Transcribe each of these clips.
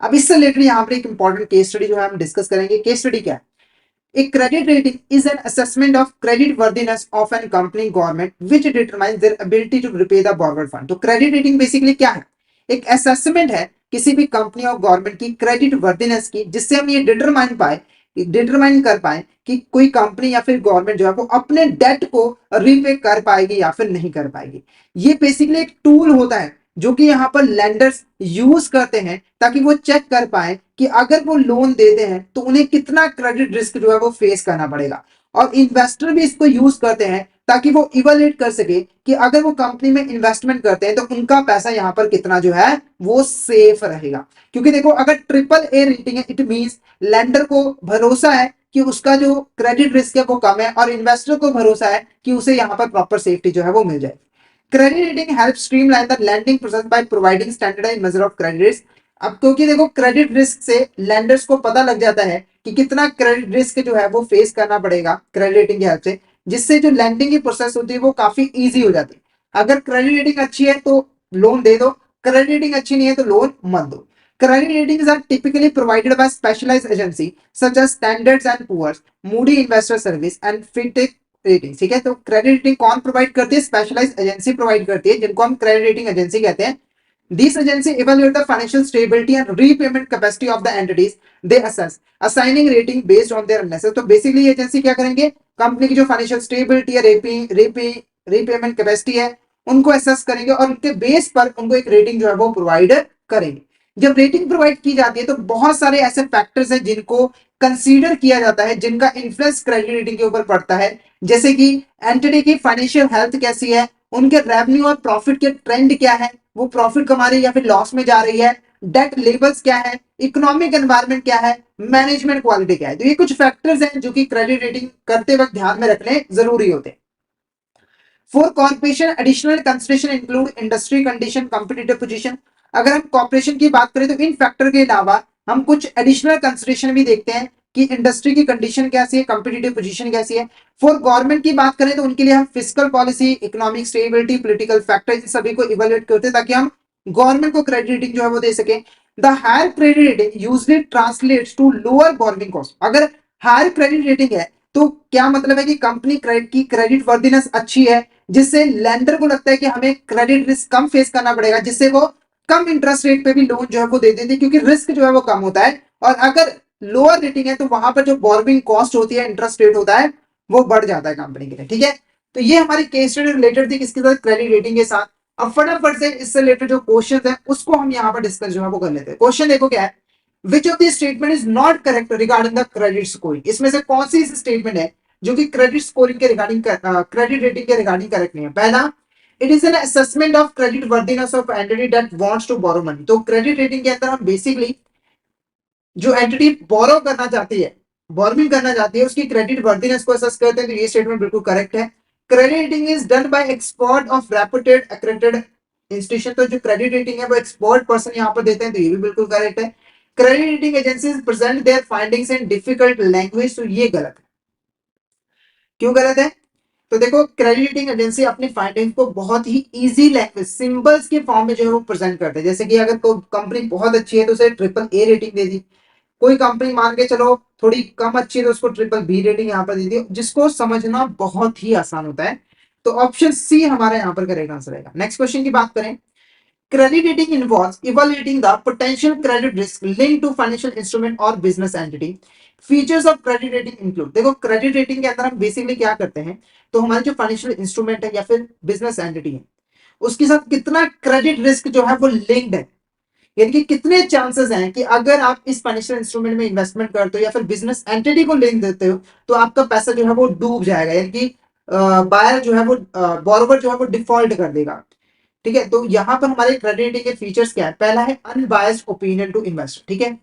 अब इससे रिलेटेड यहाँ पर एक इंपॉर्टेंट केस स्टडी जो है हम डिस्कस करेंगे। केस स्टडी क्या है? A credit rating is an assessment of credit worthiness of an company government which determines their ability to repay the borrowed fund। तो क्रेडिट रेटिंग बेसिकली क्या है? एक असेसमेंट है किसी भी कंपनी और गवर्नमेंट की क्रेडिट वर्दीनेस की, जिससे हम ये डिटरमाइन कर पाए कि कोई कंपनी या फिर गवर्नमेंट जो है वो अपने डेट को रीपे कर पाएगी या फिर नहीं कर पाएगी। ये बेसिकली एक टूल होता है जो कि यहाँ पर लेंडर्स यूज करते हैं ताकि वो चेक कर पाए कि अगर वो लोन देते हैं तो उन्हें कितना क्रेडिट रिस्क जो है वो फेस करना पड़ेगा। और इन्वेस्टर भी इसको यूज करते हैं ताकि वो इवेल्युएट कर सके कि अगर वो कंपनी में इन्वेस्टमेंट करते हैं तो उनका पैसा यहाँ पर कितना जो है वो सेफ रहेगा। क्योंकि देखो, अगर ट्रिपल ए रेटिंग है, इट मींस लेंडर को भरोसा है कि उसका जो क्रेडिट रिस्क है वो कम है, और इन्वेस्टर को भरोसा है कि उसे यहाँ पर प्रॉपर सेफ्टी जो है वो मिल जाए। Credit rating help streamline the landing process by providing standardised measure of credit risk. अब क्योंकि देखो, क्रेडिट रिस्क से लैंडर्स को पता लग जाता है कि कितना क्रेडिट रिस्क जो है वो फेस करना पड़ेगा क्रेडिट रेटिंग की हेल्प से, जिससे जो लैंडिंग की प्रोसेस होती है वो काफी इजी हो जाती है। अगर क्रेडिट रेटिंग अच्छी है तो लोन दे दो, क्रेडिट रेटिंग अच्छी नहीं है तो लोन मत दो। Credit ratings are typically provided by specialized agency such as Standards and Poor's, Moody Investor Service and Fintech rating. ठीक है, तो क्रेडिट रेटिंग कौन प्रोवाइड करती है? स्पेशलाइज्ड एजेंसी प्रोवाइड करती है, जिनको हम क्रेडिट रेटिंग एजेंसी कहते हैं। These agency evaluate the financial stability and repayment capacity of the entities they assess, assigning rating based on their analysis। तो बेसिकली एजेंसी क्या करेंगे? कंपनी की जो फाइनेंशियल स्टेबिलिटी है, रीपेमेंट कैपेसिटी है, उनको असेस करेंगे और उनके बेस पर उनको एक रेटिंग जो है वो प्रोवाइड करेंगे। जब रेटिंग प्रोवाइड की जाती है तो बहुत सारे ऐसे फैक्टर्स हैं जिनको कंसीडर किया जाता है, जिनका इन्फ्लुएंस क्रेडिट रेटिंग के ऊपर पड़ता है। जैसे कि एंटिटी की फाइनेंशियल हेल्थ कैसी है, उनके रेवेन्यू और प्रॉफिट के ट्रेंड क्या है, वो प्रॉफिट कमा रही है या फिर लॉस में जा रही है, डेट लेवल्स क्या है, इकोनॉमिक एनवायरनमेंट क्या है, मैनेजमेंट क्वालिटी क्या है। तो ये कुछ फैक्टर्स हैं जो कि क्रेडिट रेटिंग करते वक्त ध्यान में रखने जरूरी होते हैं। For corporation additional consideration include industry condition, competitive position. अगर हम कॉर्पोरेशन की बात करें तो इन फैक्टर के अलावा हम कुछ एडिशनल कंसिडरेशन भी देखते हैं कि इंडस्ट्री की कंडीशन कैसी है, कॉम्पिटिटिव पोजीशन कैसी है। फॉर गवर्नमेंट की बात करें तो उनके लिए हम fiscal policy, economic stability, political factor, इन सभी को इवेल्युएट करते हैं ताकि हम गवर्नमेंट को क्रेडिट रेटिंग जो है वो दे सके। The higher credit rating usually translates to lower borrowing cost. अगर हायर क्रेडिट रेटिंग है तो क्या मतलब है कि कंपनी की क्रेडिट वर्दीनेस अच्छी है, जिससे लेंडर को लगता है कि हमें क्रेडिट रिस्क कम फेस करना पड़ेगा, जिससे वो कम इंटरेस्ट रेट पे भी लोन जो है वो दे देते हैं, क्योंकि रिस्क जो है वो कम होता है। और अगर लोअर रेटिंग है तो वहां पर जो बोरोइंग कॉस्ट होती है, इंटरेस्ट रेट होता है, वो बढ़ जाता है कंपनी के लिए। ठीक है, तो ये हमारी केस स्टडी रिलेटेड थी किसके साथ? क्रेडिट रेटिंग के साथ। अब फटाफट से इससे रिलेटेड जो क्वेश्चन है उसको हम यहाँ पर डिस्कस जो है वो कर लेते हैं। क्वेश्चन देखो क्या है? Which of the statement is not correct regarding the credit scoring. इसमें से कौन सी स्टेटमेंट है जो कि क्रेडिट स्कोरिंग के रिगार्डिंग, क्रेडिट रेटिंग के रिगार्डिंग करेक्ट नहीं है? पहला, it is an assessment of credit worthiness of entity that wants to borrow money. तो क्रेडिट रेटिंग के अंदर हम बेसिकली जो एंटिटी बोरो करना चाहती है, बोरोइंग करना चाहती है, उसकी क्रेडिट वर्दीनेस को असेस करते हैं। तो ये स्टेटमेंट बिल्कुल करेक्ट है। Credit rating is done by expert of reputed accredited institution. तो जो क्रेडिट रेटिंग है वो एक्सपर्ट पर्सन यहाँ पर देते हैं, तो ये भी बिल्कुल करेक्ट है। Credit rating agencies present their findings in difficult language. तो ये गलत है। क्यों गलत है? तो देखो, क्रेडिट रेटिंग एजेंसी अपनी फाइंडिंग को बहुत ही इजी लैंग्वेज, सिंबल्स के फॉर्म में जो है वो प्रेजेंट करते हैं। जैसे कि अगर कोई कंपनी बहुत अच्छी है तो उसे ट्रिपल ए रेटिंग दे दी, कोई कंपनी मान के चलो थोड़ी कम अच्छी है तो उसको ट्रिपल बी रेटिंग यहाँ पर दे दी, जिसको समझना बहुत ही आसान होता है। तो ऑप्शन सी हमारा यहाँ पर करेक्ट आंसर रहेगा। नेक्स्ट क्वेश्चन की बात करें, credit rating involves evaluating the potential credit risk linked to financial instrument or business entity. Features of credit rating include. देखो, क्रेडिट रेटिंग के अंदर हम बेसिकली क्या करते हैं, तो हमारे जो फाइनेंशियल इंस्ट्रूमेंट है या फिर बिजनेस एंटिटी है, उसके साथ कितना क्रेडिट रिस्क जो है वो लिंक्ड है, यानी कि कितने चांसेस हैं कि अगर आप इस फाइनेंशियल इंस्ट्रूमेंट में इन्वेस्टमेंट करते हो या फिर बिजनेस एंटिटी को लिंक देते हो तो आपका पैसा जो है वो डूब जाएगा, यानी कि बायर जो है वो, बोरोवर जो है वो डिफॉल्ट कर देगा। ठीक है, तो यहाँ पर हमारे क्रेडिट रेटिंग के फीचर्स क्या है? पहला है अनबायस्ड ओपिनियन टू इन्वेस्टर। ठीक है,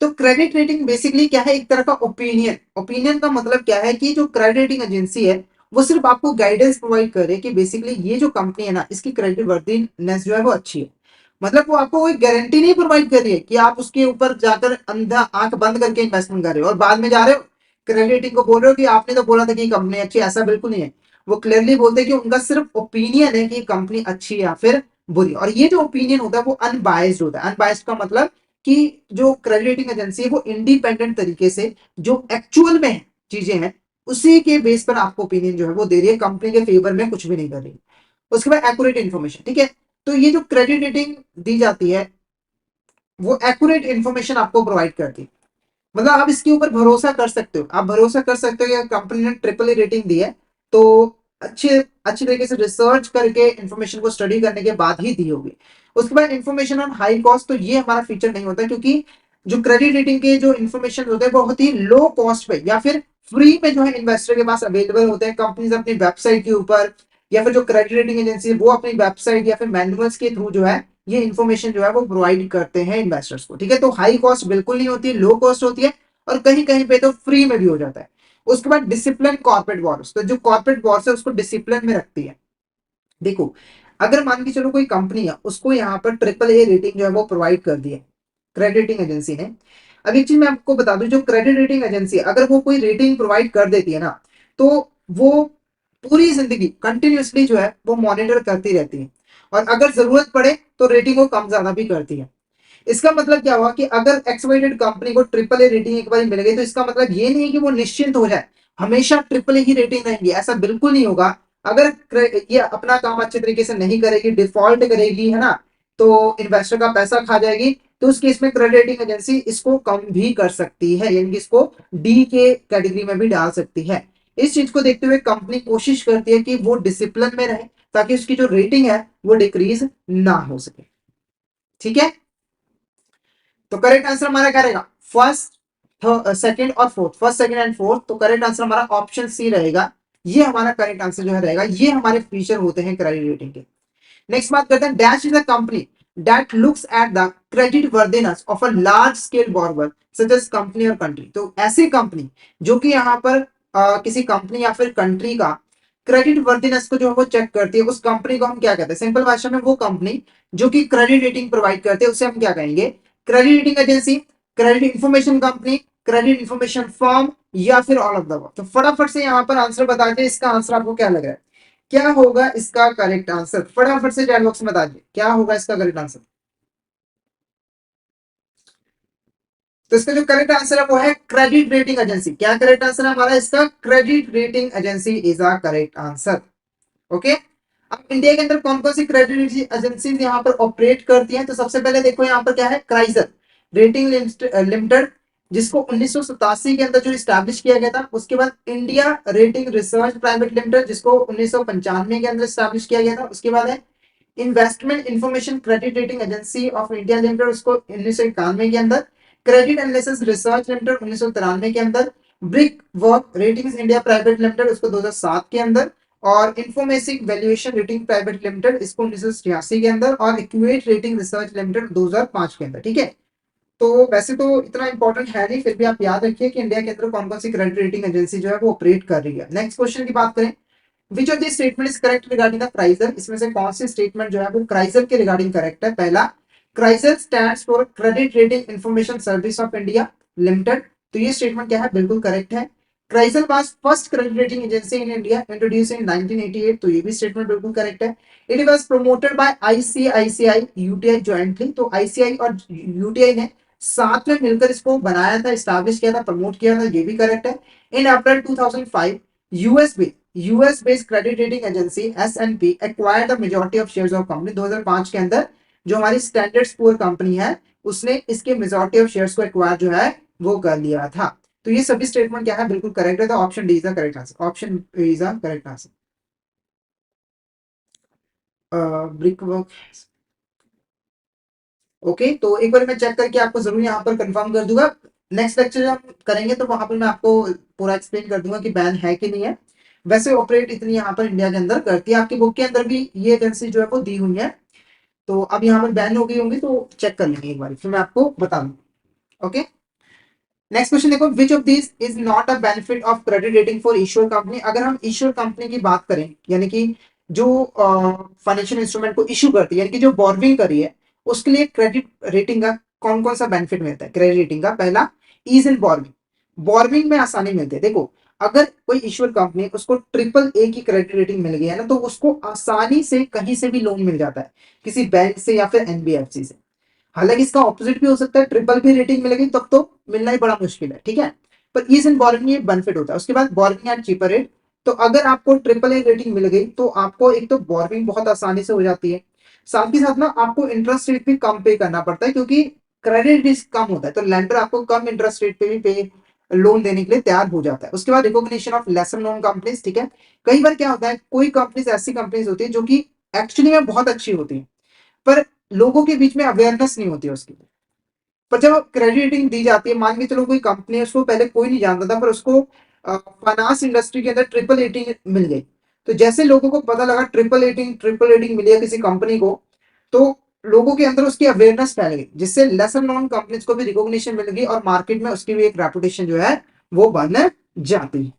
तो क्रेडिट रेटिंग बेसिकली क्या है? एक तरह का ओपिनियन। ओपिनियन का मतलब क्या है कि जो क्रेडिट रेटिंग एजेंसी है वो सिर्फ आपको गाइडेंस प्रोवाइड करे कि बेसिकली ये जो कंपनी है ना, इसकी क्रेडिट वर्दीनेस जो है वो अच्छी है। मतलब वो आपको कोई गारंटी नहीं प्रोवाइड कर रही है कि आप उसके ऊपर जाकर अंधा आंख बंद करके इन्वेस्टमेंट कर रहे हो और बाद में जा रहे हो क्रेडिट रेटिंग को बोल रहे हो कि आपने तो बोला था कि कंपनी अच्छी है। ऐसा बिल्कुल नहीं है। वो क्लियरली बोलते हैं कि उनका सिर्फ ओपिनियन है कि कंपनी अच्छी है या फिर बुरी। और ये जो ओपिनियन होता है वो अनबायस्ड होता है। अनबायस्ड का मतलब कि जो क्रेडिट रेटिंग एजेंसी है वो इंडिपेंडेंट तरीके से जो एक्चुअल में चीजें हैं उसी के बेस पर आपको ओपिनियन जो है वो दे रही है, कंपनी के फेवर में कुछ भी नहीं कर रही। उसके बाद एक्यूरेट इन्फॉर्मेशन, ठीक है। तो ये जो क्रेडिट रेटिंग दी जाती है वो एक्यूरेट इन्फॉर्मेशन आपको प्रोवाइड करती है। मतलब आप इसके ऊपर भरोसा कर सकते हो, आप भरोसा कर सकते हो कि कंपनी ने ट्रिपल ए रेटिंग दी है तो अच्छे अच्छी तरीके से रिसर्च करके इंफॉर्मेशन को स्टडी करने के बाद ही दी होगी। उसके बाद इंफॉर्मेशन ऑन हाई कॉस्ट, तो ये हमारा फीचर नहीं होता क्योंकि जो क्रेडिट रेटिंग के जो इन्फॉर्मेशन होते हैं बहुत ही लो कॉस्ट पे या फिर फ्री पे जो है इन्वेस्टर के पास अवेलेबल होते हैं। कंपनीज अपनी वेबसाइट के ऊपर या फिर जो क्रेडिट रेटिंग एजेंसी है वो अपनी वेबसाइट या फिर मैनुअल्स के थ्रू जो है ये इन्फॉर्मेशन जो है वो प्रोवाइड करते हैं इन्वेस्टर्स को, ठीक है। तो हाई कॉस्ट बिल्कुल नहीं होती है, लो कॉस्ट होती है और कहीं कहीं पे तो फ्री में भी हो जाता है। उसके बाद डिसिप्लिन कॉर्पोरेट बॉर्ड्स, तो जो कॉर्पोरेट बॉर्ड्स है उसको डिसिप्लिन में रखती है। देखो अगर मान के चलो कोई कंपनी है उसको यहाँ पर ट्रिपल ए रेटिंग जो है वो प्रोवाइड कर दी है क्रेडिट रेटिंग एजेंसी ने। अब एक चीज मैं आपको बता दूं, जो क्रेडिट रेटिंग एजेंसी अगर वो कोई रेटिंग प्रोवाइड कर देती है ना तो वो पूरी जिंदगी कंटिन्यूअसली जो है वो मॉनिटर करती रहती है और अगर जरूरत पड़े तो रेटिंग को कम ज्यादा भी करती है। इसका मतलब क्या हुआ कि अगर एक्सवाइडेड कंपनी को ट्रिपल ए रेटिंग एक बार मिल गई तो इसका मतलब ये नहीं है कि वो निश्चिंत हो जाए, हमेशा ट्रिपल ए ही रेटिंग रहेंगी, ऐसा बिल्कुल नहीं होगा। अगर ये अपना काम अच्छे तरीके से नहीं करेगी, डिफॉल्ट करेगी, है ना, तो इन्वेस्टर का पैसा खा जाएगी, तो उस केस में क्रेडिट रेटिंग एजेंसी इसको कम भी कर सकती है, यानी कि इसको डी के कैटेगरी में भी डाल सकती है। इस चीज को देखते हुए कंपनी कोशिश करती है कि वो डिसिप्लिन में रहे ताकि उसकी जो रेटिंग है वो डिक्रीज ना हो सके, ठीक है। तो करेक्ट आंसर हमारा क्या रहेगा, फर्स्ट सेकंड और fourth, first second and fourth. तो करेक्ट आंसर हमारा ऑप्शन सी रहेगा। ये हमारा करेक्ट आंसर जो है रहेगा। ये हमारे फीचर होते हैं क्रेडिट रेटिंग के। नेक्स्ट बात करते हैं, dash is a company that looks at the credit worthiness of a large scale borrower such as company और कंट्री। तो ऐसी कंपनी जो कि यहाँ पर किसी कंपनी या फिर कंट्री का क्रेडिट वर्दीनेस को जो है वो चेक करती है, उस कंपनी को हम क्या कहते हैं, सिंपल भाषा में वो कंपनी जो कि क्रेडिट रेटिंग प्रोवाइड करते हैं उसे हम क्या कहेंगे, credit rating agency, credit information company, credit information firm या फिर ऑल ऑफ द अबव। तो फटाफट से यहाँ पर आंसर बता दीजिए, इसका आंसर आपको क्या लग रहा है, क्या होगा इसका करेक्ट आंसर, फटाफट से चैट बॉक्स में बता दीजिए क्या होगा इसका करेक्ट आंसर। तो इसका जो करेक्ट आंसर है वो है क्रेडिट रेटिंग एजेंसी। क्या करेक्ट आंसर है हमारा इसका, credit rating agency is a correct answer. Okay. अब इंडिया के अंदर कौन कौन सी क्रेडिट एजेंसी यहाँ पर ऑपरेट करती हैं, तो सबसे पहले देखो यहाँ पर क्या है, क्राइजर रेटिंग लिमिटेड, जिसको 1987 के अंदर जो स्टैब्लिश किया गया था। उसके बाद India rating research private limited, जिसको 1995 के अंदर स्टैब्लिश किया गया था। उसके बाद है investment information credit rating agency of India limited, उसको 1991 के अंदर। क्रेडिट एनालिसिस रिसर्च लिमिटेड 1993 के अंदर। Brick work ratings India private limited, उसको 2007 के अंदर। और इंफॉर्मेसिक वैल्यूएशन रेटिंग प्राइवेट लिमिटेड, इसको 1986 के अंदर। और इक्वेट रेटिंग रिसर्च लिमिटेड 2005 के अंदर, ठीक है। तो वैसे तो इतना इंपॉर्टेंट है नहीं, फिर भी आप याद रखिए कि इंडिया के अंदर कौन कौन सी क्रेडिट रेटिंग एजेंसी जो है वो ऑपरेट कर रही है। नेक्स्ट क्वेश्चन की बात करें, which of the statement is correct regarding the CRISIL, इसमें से कौन सी स्टेटमेंट जो है वो क्राइजर के रिगार्डिंग करेक्ट है। पहला, CRISIL stands for credit rating information service of India limited, तो ये स्टेटमेंट क्या है, बिल्कुल करेक्ट है। CRISIL was first credit rating agency in India, introduced in 1988, तो ये भी स्टेटमेंट बिल्कुल करेक्ट है। It was promoted by ICICI UTI jointly, तो आईसीआई और यूटीआई ने साथ में मिलकर इसको बनाया था, स्टैब्लिश किया था, प्रमोट किया था, ये भी करेक्ट है। इन अप्रैल 2005 यूएस में US based credit rating agency S&P acquired the majority of shares of company, 2005 के अंदर जो हमारी स्टैंडर्ड पुअर कंपनी है उसने इसके मेजॉरिटी ऑफ शेयर्स को एक्वायर जो है वो कर लिया था। तो ये सभी स्टेटमेंट क्या है, बिल्कुल करेक्ट है। तो option D is the correct answer, option is the correct answer. Brick work, okay. तो एक बार मैं चेक करके आपको जरूर यहाँ पर कंफर्म कर दूंगा। नेक्स्ट लेक्चर जब हम करेंगे तो वहां पर मैं आपको पूरा एक्सप्लेन कर दूंगा कि बैन है कि नहीं है। वैसे ऑपरेट इतनी यहाँ पर इंडिया के अंदर करती है, आपकी बुक के अंदर भी ये एजेंसी जो है वो दी हुई है। तो अब यहाँ पर बैन हो गई होंगी तो चेक कर लेंगे एक बार, फिर मैं आपको बता दूंगा। ओके। नेक्स्ट क्वेश्चन देखो, which of this is not a benefit of credit rating for ensure company. अगर हम इश्योर कंपनी की बात करें, यानी कि जो फाइनेंशियल इंस्ट्रूमेंट को इशू करती है, यानी कि जो बोर्विंग करी है, उसके लिए क्रेडिट रेटिंग का कौन कौन सा बेनिफिट मिलता है क्रेडिट रेटिंग का। पहला, ईज इन बोर्विंग, बोर्विंग में आसानी मिलती है। देखो अगर कोई इश्यूर कंपनी उसको ट्रिपल ए की क्रेडिट रेटिंग मिल गई है ना, तो उसको आसानी से कहीं से भी लोन मिल जाता है, किसी बैंक से या फिर एनबीएफसी से। हालांकि इसका ऑपोजिट भी हो सकता है, ट्रिपल भी रेटिंग मिलेगी तब तो मिलना ही बड़ा मुश्किल है, ठीक है। पर ईज इन बोरोविंग ये बेनिफिट होता है। उसके बाद बोरोविंग एट चीपर रेट, तो अगर आपको ट्रिपल ए रेटिंग मिल गई तो आपको एक तो बोरोविंग बहुत आसानी से हो जाती है, साथ ही साथ ना आपको इंटरेस्ट रेट भी कम पे करना पड़ता है, क्योंकि क्रेडिट रिस्क कम होता है, तो लेंडर आपको कम इंटरेस्ट रेट पे भी पे लोन देने के लिए तैयार हो जाता है। उसके बाद recognition of lesser known companies, ठीक है। कई बार क्या होता है, कोई कंपनीज ऐसी कंपनीज होती है जो कि एक्चुअली में बहुत अच्छी होती है, पर लोगों के बीच में अवेयरनेस नहीं होती है उसकी। पर जब क्रेडिट रेटिंग दी जाती है, मान के चलो कोई कंपनी है, उसको पहले कोई नहीं जानता था, पर उसको फाइनेंस इंडस्ट्री के अंदर ट्रिपल रेटिंग मिल गई, तो जैसे लोगों को पता लगा ट्रिपल रेटिंग मिली है किसी कंपनी को, तो लोगों के अंदर उसकी अवेयरनेस फैल गई, जिससे लेसर नोन कंपनीज को भी रिकॉग्निशन मिल गई और मार्केट में उसकी भी एक रेपुटेशन जो है वो बन जाती है।